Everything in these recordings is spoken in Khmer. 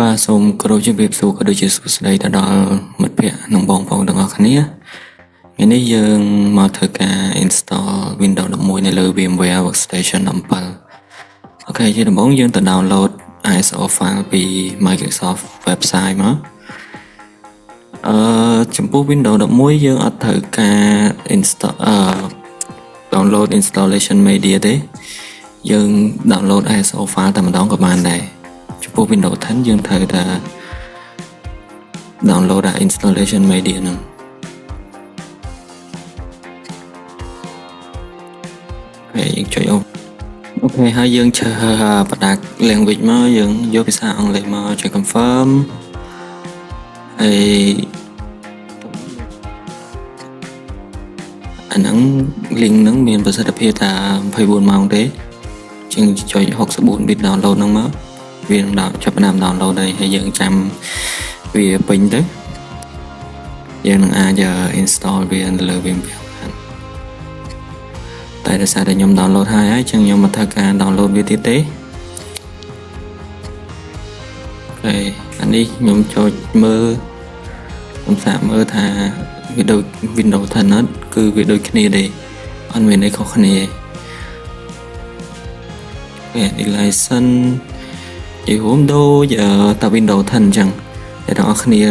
បាទសូមគោរពជំរាបសួរក៏ដូចជាសួស្តីទៅដល់មិត្តភ័ក្តិនិងបងប្អូនទាំងអស់គ្នាថ្ងៃនេះយើងមកធ្វើការ install Windows 11នៅលើ VMware Workstation 7អូខេជាដំបូងយើងទៅ download ISO file ពី Microsoft website មកចំពោះ Windows 11យើងអត់ត្រូវការ download installation media ទេយើង download ISO file តែម្ដងក៏បានដែរចំពោះ Windows 10យើងត្រូវតែ download installation media ហ្នឹងហើយយើងចុចអូខេហើយយើងជ្រើសបដា language មកយើងយកភាសាអង់គ្លេសមកចុច confirm ហើយអាហ្នឹង link ហ្នឹងមានប្រសិទ្ធភាពថា24ម៉ោងទេជាងចុច64 bit download ហ្នឹងមកវានឹងចាប់ផ្ដើម download ហើយយើងចាំវាពេញទៅយើងនឹងអាច install វានៅលើ VMware តែដោយសារតែខ្ញុំ download ហើយអញ្ចឹងខ្ញុំមិនត្រូវការ download វាទៀតទេហើយអានេះខ្ញុំចូលមើលខ្ញុំសាកមើលថាវាដូច Windows 10 អត់គឺវាដូចគ្នាទេអត់មានអីខុសគ្នាទេនេះ license ជារួមដូចតា Windows 10 អញ្ចឹងតែទាំងអស់គ្នា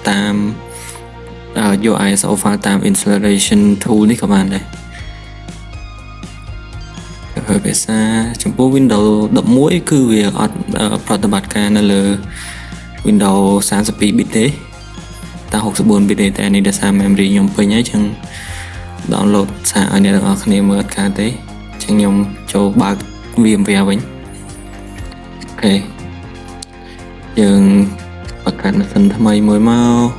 តាមយក ISO file តាម installation tool នេះក៏បានដែរហើយភាសាចំពោះ Windows 11គឺវាអត់ប្រតិបត្តិការនៅលើ Windows 32 bit ទេតែ64 bit ទេតែនេះដោយសារ memory ខ្ញុំពេញហើយចឹង download សារឲ្យអ្នកទាំងអស់គ្នាមើលអត់កើតទេចឹងខ្ញុំចូលបើក VMware វិញអូខេយើងបង្កើត machine ថ្មីមួយមក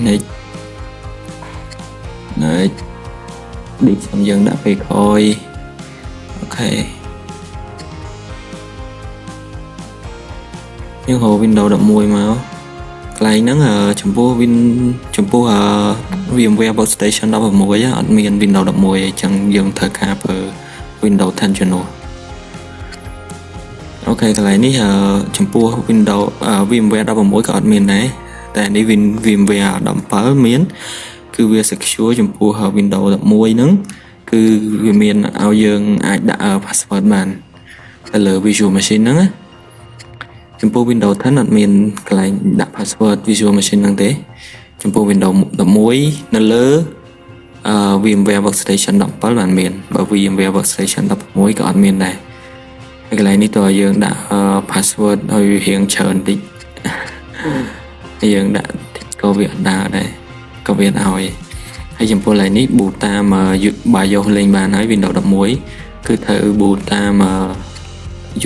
Next ដូចខ្ញុំយើងដាក់ពេលក្រោយអូខេយើងហៅ Windows 11មកកន្លែងហ្នឹងចំពោះ VMware Workstation 16អត់មាន Windows 11អញ្ចឹងយើងត្រូវការប្រើ Windows 10 ជំនួសអូខេកន្លែងនេះចំពោះ Windows VMware 16ក៏អត់មានដែរតែនេះ VMware 17មានគឺវា secure ចំពោះ Windows 11ហ្នឹងគឺវាមានឲ្យយើងអាចដាក់ password បានទៅលើ Virtual Machine ហ្នឹងណាចំពោះ Windows 10អត់មានកន្លែងដាក់ password Virtual Machine ហ្នឹងទេចំពោះ Windows 11នៅលើ VMware Workstation 17បានមានបើ VMware Workstation 16ក៏អត់មានដែរហើយកន្លែងនេះតើយើងដាក់ password ឲ្យរៀងច្រើនតិចយើងដាក់ក៏វាអត់ដើរដែរក៏វាឲ្យហើយចំពោះកន្លែងនេះ boot តាម BIOS លេងបានហើយ Windows 11គឺត្រូវ boot តាម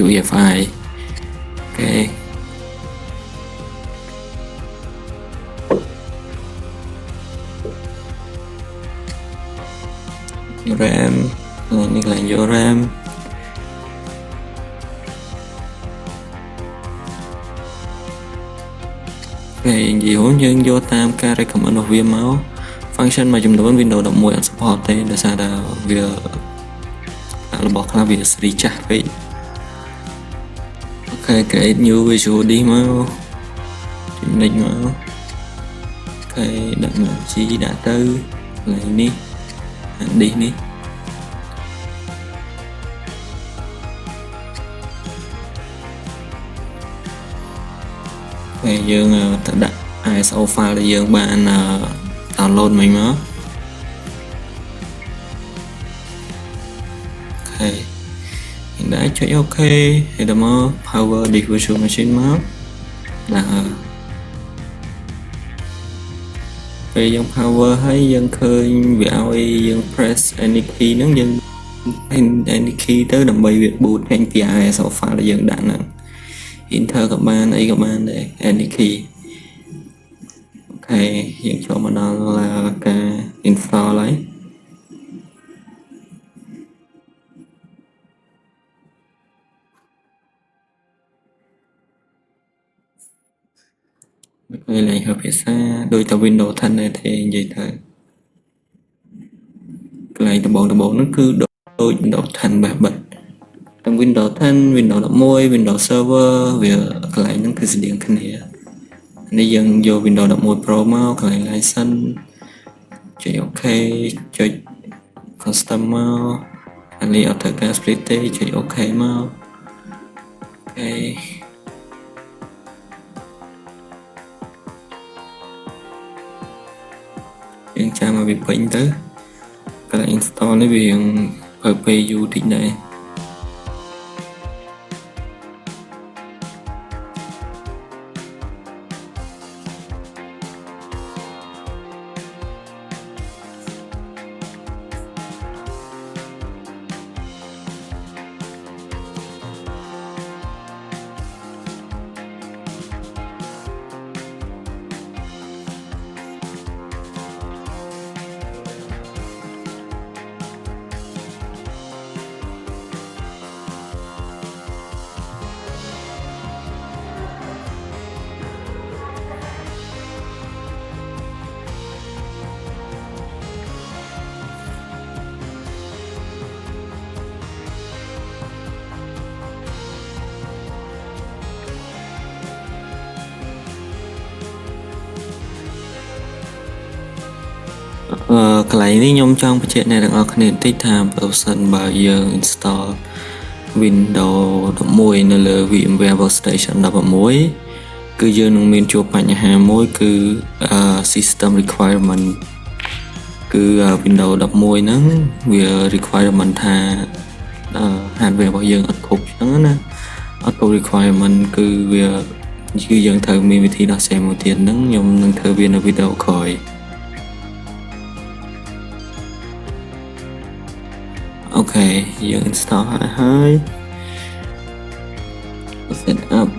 UEFI អូខេRAM នេះកន្លែងយក RAMហើយនិយាយយើងយកតាមការ recommend របស់វាមក function មួយចំនួន Windows 11អត់ support ទេដោយសារតែវារបស់ខ្លះវា series ចាស់ពេកអូខេ create new visual disk មកចំណេញមកអូខេដាក់មក G ដាក់ទៅកន្លែងនេះ disk នេះហើយយើងទៅដាក់ ISO file ដែលយើងបាន download មិញមកអូខេយើងដាក់ចុច OK ហើយដល់មក power this virtual machine មកដាក់ពេលយើង power ហើយយើងឃើញវាឲ្យយើង press any key ហ្នឹងយើង any key ទៅដើម្បីវា boot ចេញពី ISO file ដែលយើងដាក់ហ្នឹង Enter ក៏បានអីក៏បានដែរ any key អូខេយើងចូលមកដល់ការ install ហើយពេលលេងភាសាដោយតែ Windows 10 ទេនិយាយទៅ ដំបូងហ្នឹងគឺដូច Windows 10 បែបបិទទាំង Windows 10 Windows 11 Windows Server វាកន្លែងហ្នឹងគឺស្តៀងគ្នានេះយើងយក Windows 11 Pro មកកន្លែង license ចុច OK ចុច custom មកអានេះអត់ត្រូវការ split ទេចុច OK មកអូខេយើងចាំឲ្យវាពេញទៅកន្លែង install នេះវាប្រើពេលយូរតិចដែរ កន្លែងនេះខ្ញុំចង់បញ្ជាក់អ្នកទាំងអស់គ្នាបន្តិចថាបើសិនបើយើង install Windows 11 នៅលើ VMware Workstation 16គឺយើងនឹងមានជួបបញ្ហាមួយគឺ system requirement គឺ Windows 11ហ្នឹងវា requirement ថា hardware របស់យើងអត់គ្រប់ចឹងណាអត់គ្រប់ requirement គឺយើងត្រូវមានវិធីដោះស្រាយមួយទៀតហ្នឹងខ្ញុំនឹងធ្វើវានៅវីដេអូក្រោយអូខេយើង install ហើយ set up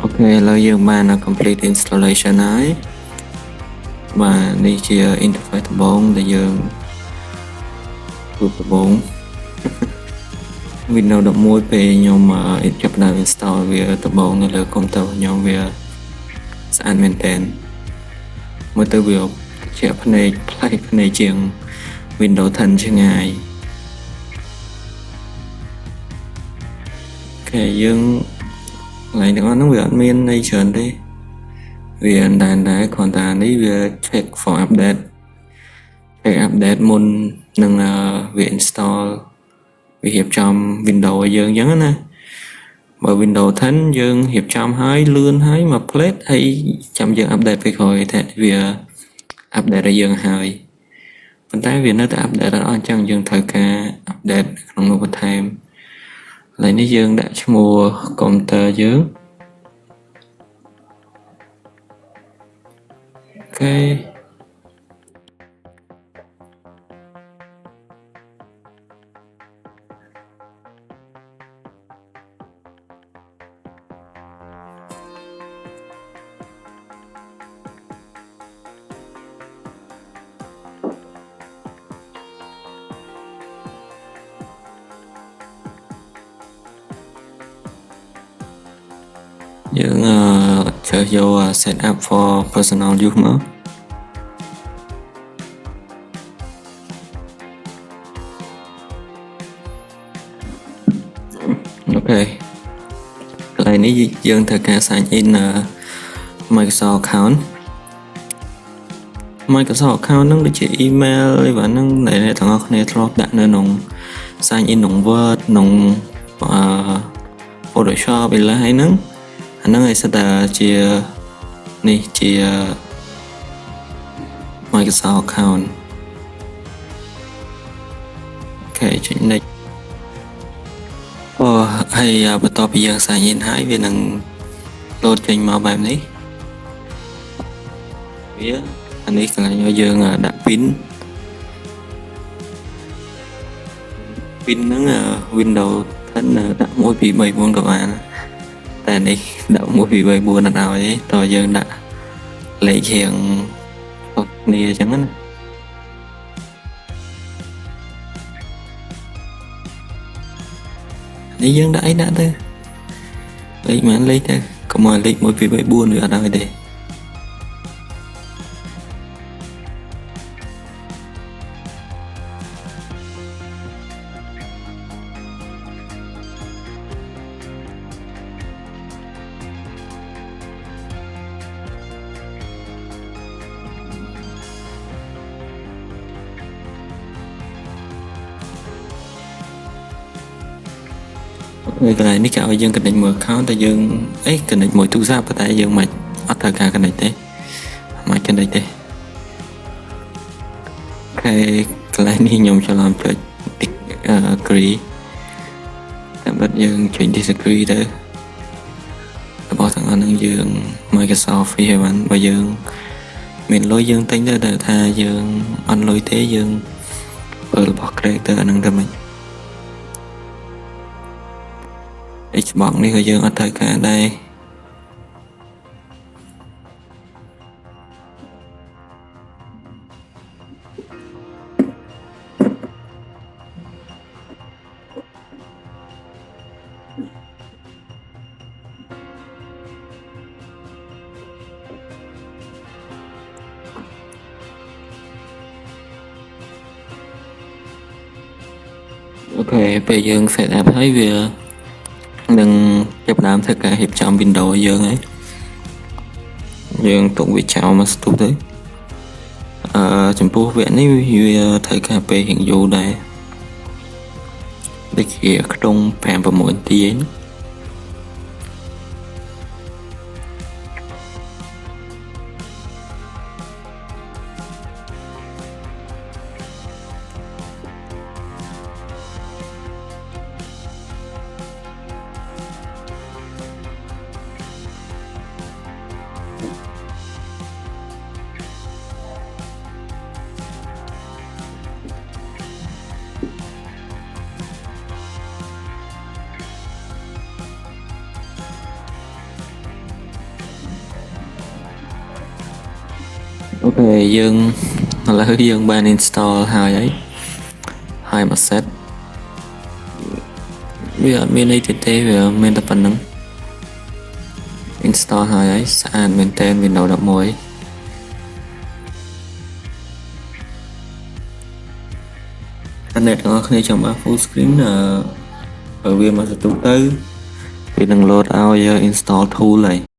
ok ឥឡូវយើងបាន complete installation ហើយបាទនេះជា interface ដំបូងដែលយើងដំបូង Windows 11ពេលខ្ញុំចាប់ផ្ដើម install វាដំបូងនៅលើកុំព្យូទ័រខ្ញុំវាស្អាតមែនទែនមើលទៅវាជាភ្នែកប្លែកភ្នែកជាង Windows 10 ឆ្ងាយអូខេយើងកន្លែងទាំងអស់ហ្នឹងវាអត់មានអីច្រើនទេវាដែរគ្រាន់តែនេះវា check for update មុននឹងវា install វារៀបចំ Windows ឲ្យយើងអញ្ចឹងណាបើ Windows 10 យើងរៀបចំហើយលឿនហើយមក plate ហើយចាំយើង update ពេលក្រោយតែវា update ឲ្យយើងហើយ ប៉ុន្តែវានៅតែអាប់ដេតអត់អញ្ចឹងយើងត្រូវការអាប់ដេតក្នុងនោះបន្ថែមឥឡូវនេះយើងដាក់ឈ្មោះកុំព្យូទ័រយើងអូខេយើងchờ vô set up for personal use មកអូខេកន្លែងនេះយើងត្រូវការ sign in Microsoft account ហ្នឹងដូចជា email អីបាទហ្នឹងដែលអ្នកទាំងអស់គ្នាធ្លាប់ដាក់នៅក្នុង sign in ក្នុង Word ក្នុងPhotoshop អីឡើយហ្នឹងអាហ្នឹងឯងសិតតែជានេះជា Microsoft account អូខេចុច next ហើយបន្ទាប់ពីយើង sign in ហើយវានឹង load ចេញមកបែបនេះវាអានេះកន្លែងឲ្យយើងដាក់ pin ហ្នឹងWindows 10ដាក់1 2 3 4ក៏បានតែនេះដាក់1 2 3 4អត់ឲ្យទេតើយើងដាក់លេខរៀងខុសគ្នាអញ្ចឹងណានេះយើងដាក់អីដាក់ទៅលេខមិនលេខទៅកុំឲ្យលេខ1 2 3 4វាអត់ឲ្យទេកន្លែងនេះគេឲ្យយើង connect មួយ account តែយើង connect មួយទូរស័ព្ទតែយើងមិនអត់ត្រូវការ connect ទេមិន connect ទេអូខេកន្លែងនេះខ្ញុំច្រឡំចុច agree តែបើយើងចុច disagree ទៅរបស់ទាំងអស់ហ្នឹងយើង Microsoft វាបានបើយើងមានលុយយើងទិញទៅតែថាយើងអត់លុយទេយើងបើរបស់ creator អាហ្នឹងទៅមិនXbox នេះក៏យើងអត់ត្រូវការដែរអូខេពេលយើង set up ហើយវានឹងចាប់ផ្ដើមធ្វើការរៀបចំ Windows យើងហើយយើងទុកវាចោលមកស្ទុះទៅចំពោះវគ្គនេះវាត្រូវការពេលរៀងយូរដែរដូចជាក្នុង 5-6 នាទីឯងអូខេយើងឥឡូវយើងបាន install ហើយមក set វាអត់មានអីទេវាមានតែប៉ុណ្្នឹង install ហើយស្អាតមែនតើ Windows 11អ្នកទាំងអស់គ្នាចង់បាន full screen បើវាមកស្ទុះទៅវានឹង load ឲ្យ install tool ហើយ